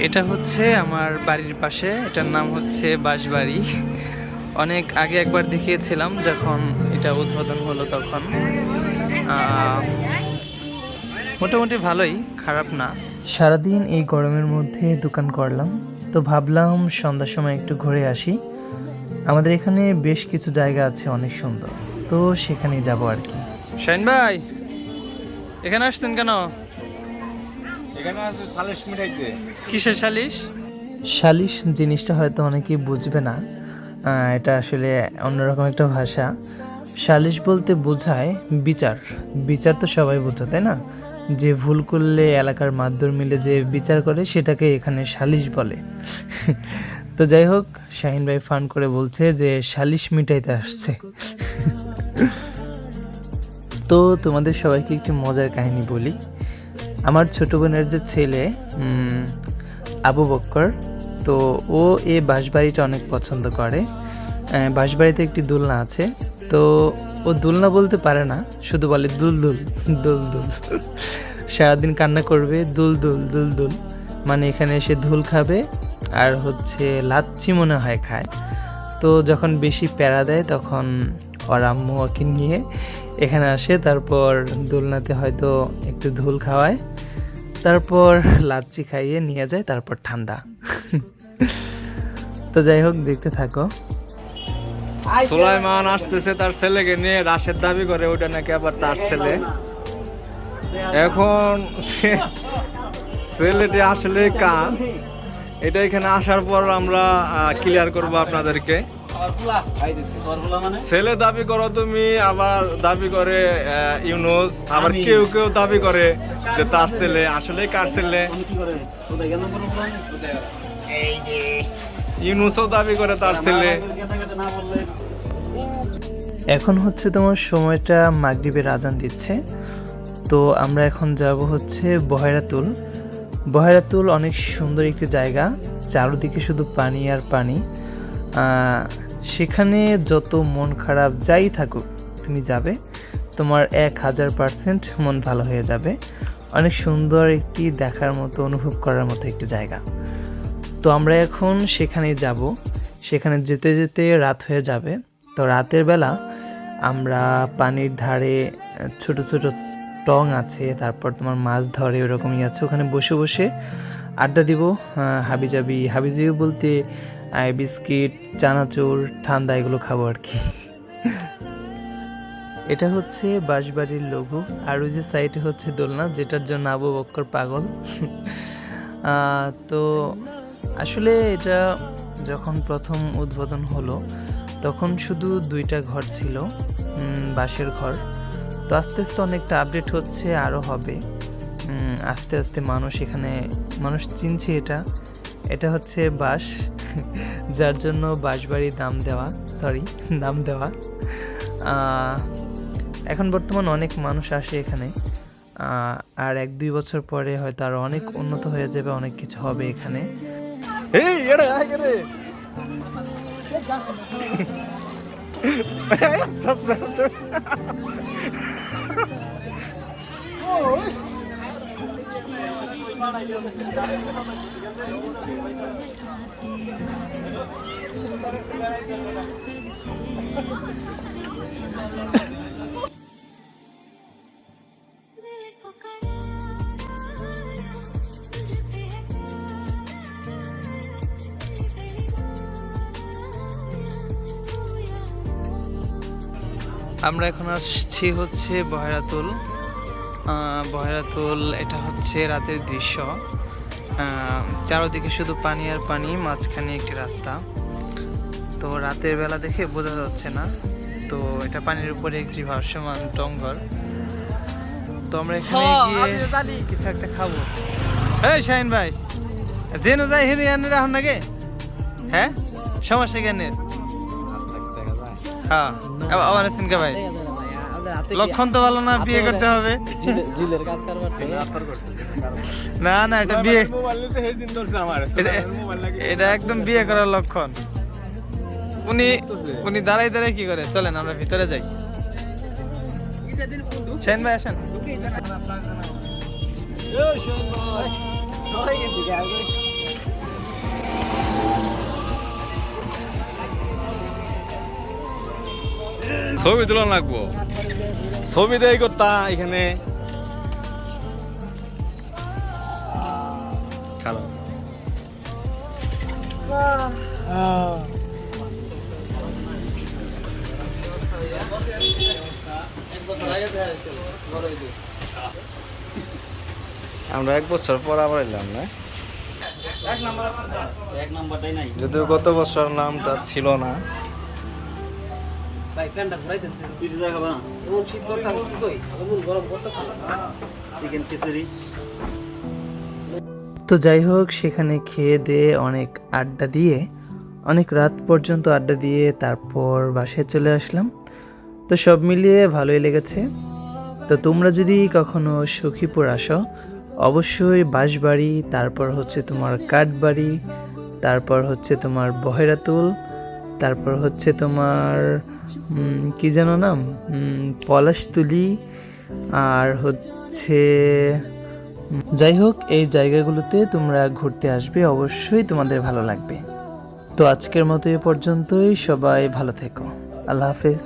এটা হচ্ছে আমার বাড়ির পাশে, এটার নাম হচ্ছে বাঁশবাড়ি। অনেক আগে একবার দেখিয়েছিলাম যখন এটা উদ্বোধন হলো তখন। মোটামুটি ভালোই, খারাপ না। সারাদিন এই গরমের মধ্যে দোকান করলাম, তো ভাবলাম সন্ধ্যার সময় একটু ঘুরে আসি। আমাদের এখানে বেশ কিছু জায়গা আছে অনেক সুন্দর, তো সেখানেই যাবো আর কি। শাইন ভাই, এখানে আসছেন কেন? এখানে আছে সালিশ মিটাইতে। কিসের সালিশ? সালিশ জিনিসটা হয়তো অনেকেই বুঝবে না, এটা আসলে অন্যরকম একটা ভাষা। সালিশ বলতে বোঝায় বিচার। বিচার তো সবাই বোঝে, তাই না? যে ভুল করলে এলাকার মাধ্যম মিলে যে বিচার করে সেটাকে এখানে সালিশ বলে। তো যাই হোক, শাহিন ভাই ফান করে বলছে যে সালিশ মিটাইতে আসছে। তো তোমাদের সবাইকে একটি মজার কাহিনী বলি। আমার ছোট বোনের যে ছেলে আবু বক্কর, তো ও এই বাঁশবাড়িটা অনেক পছন্দ করে। বাঁশবাড়িতে একটি দোলনা আছে, তো ও দোলনা বলতে পারে না, শুধু বলে দুল দুল দুল দুল। সারাদিন কান্না করবে দুল দুল দুল দুল, মানে এখানে এসে ধুল খাবে আর হচ্ছে লাচ্ছি মনে হয় খায়। তো যখন বেশি প্যারা দেয় তখন ওর আম্মু ওকে নিয়ে এখানে আসে, তারপর দোলনাতে হয়তো একটু ধুল খাওয়ায়, তারপর লাচ্ছি খাইয়ে নিয়ে যায়, তারপর ঠান্ডা। তো যাই হোক, দেখতে থাকো। সুলাইমান আসতেছে তার ছেলেকে নিয়ে, দাসের দাবি করে, ওটা নাকি আবার তার ছেলে। এখন ছেলেটি আসলে কার, এটা এখানে আসার পর আমরা ক্লিয়ার করব আপনাদেরকে। ছেলে দাবি করো তুমি, আবার দাবি করে ইউনুস, আবার কেউ কেউ দাবি করে যে তার ছেলে। আসলে কার ছেলে? ইউনুসও দাবি করে তার ছেলে। এখন হচ্ছে তোমার সময়টা মাগরিবের আজান দিচ্ছে, তো আমরা এখন যাব হচ্ছে বহেরাতুল। বহেরাতুল অনেক সুন্দর একটি জায়গা, চারদিকে শুধু পানি আর পানি। সেখানে যত মন খারাপ যাই থাকুক, তুমি যাবে, তোমার 1000% মন ভালো হয়ে যাবে। অনেক সুন্দর একটি দেখার মতো, অনুভব করার মতো একটি জায়গা। তো আমরা এখন সেখানে যাব। সেখানে যেতে যেতে রাত হয়ে যাবে। তো রাতের বেলা আমরা পানির ধারে ছোট ছোট টং আছে, তারপর তোমার মাছ ধরে ওরকমই আছে, ওখানে বসে বসে আড্ডা দিব। হাবিজাবি হাবিজাবি বলতে বিস্কিট, চানাচুর, ঠান্ডা এগুলো খাবো আর কি। এটা হচ্ছে বাঁশবাড়ির লোগো, আর ওই যে সাইডে হচ্ছে দোলনা, যেটার জন্য আবু বক্কর পাগল। তো আসলে এটা যখন প্রথম উদ্বোধন হলো তখন শুধু 2টা ঘর ছিল, বাঁশের ঘর। তো আস্তে আস্তে অনেকটা আপডেট হচ্ছে, আরও হবে। আস্তে আস্তে মানুষ চিনছে এটা হচ্ছে বাঁশ, যার জন্য বাঁশবাড়ির নাম দেওয়া। এখন বর্তমান অনেক মানুষ আসে এখানে, আর 1-2 বছর পরে হয়তো আরো অনেক উন্নত হয়ে যাবে, অনেক কিছু হবে এখানে। আমরা এখন আসছি হচ্ছে বহেরাতুল। বহেরাতুল এটা হচ্ছে রাতের দৃশ্য, চারদিকে শুধু পানি আর পানি, মাঝখানে একটি রাস্তা। তো রাতের বেলা দেখে বোঝা যাচ্ছে না, তো এটা পানির উপরে একটি ভাসমান টঙ্গর। তো আমরা এখানে গিয়ে কিছু একটা খাবো। এই শাহিন ভাই, যেন যাই হিরিয়ান রাখুন নাকি? হ্যাঁ, সমস্যা কেন? হ্যাঁ, আবার সিনকা ভাই, লক্ষণ তো ভালো না, বিয়ে করতে হবে। না না, এটা বিয়ে, এটা একদম বিয়ে করার লক্ষণ। উনি দাঁড়াই দাঁড়াই কি করে? চলেন আমরা ভিতরে যাই। শাহিন ভাই আসেন। ছবি তোলা লাগবো, ছবি দেই করতা এখানে খারাপ। আমরা 1 বছর পর আবার এলাম না, যদিও গত বছর নামটা ছিল না। তো যাই হোক, সেখানে খেয়ে দিয়ে অনেক আড্ডা দিয়ে, অনেক রাত পর্যন্ত আড্ডা দিয়ে তারপর বাসায় চলে আসলাম। তো সব মিলিয়ে ভালোই লেগেছে। তো তোমরা যদি কখনো সখীপুর আসো, অবশ্যই বাঁশবাড়ি, তারপর হচ্ছে তোমার কাঠবাড়ি, তারপর হচ্ছে তোমার বহেরাতুল, তারপর হচ্ছে তোমার কি যেন নাম, পলাশতুলি, আর হচ্ছে যাই হোক, এই জায়গাগুলোতে তোমরা ঘুরতে আসবে, অবশ্যই তোমাদের ভালো লাগবে। তো আজকের মতো এ পর্যন্তই, সবাই ভালো থেকো, আল্লাহ হাফেজ।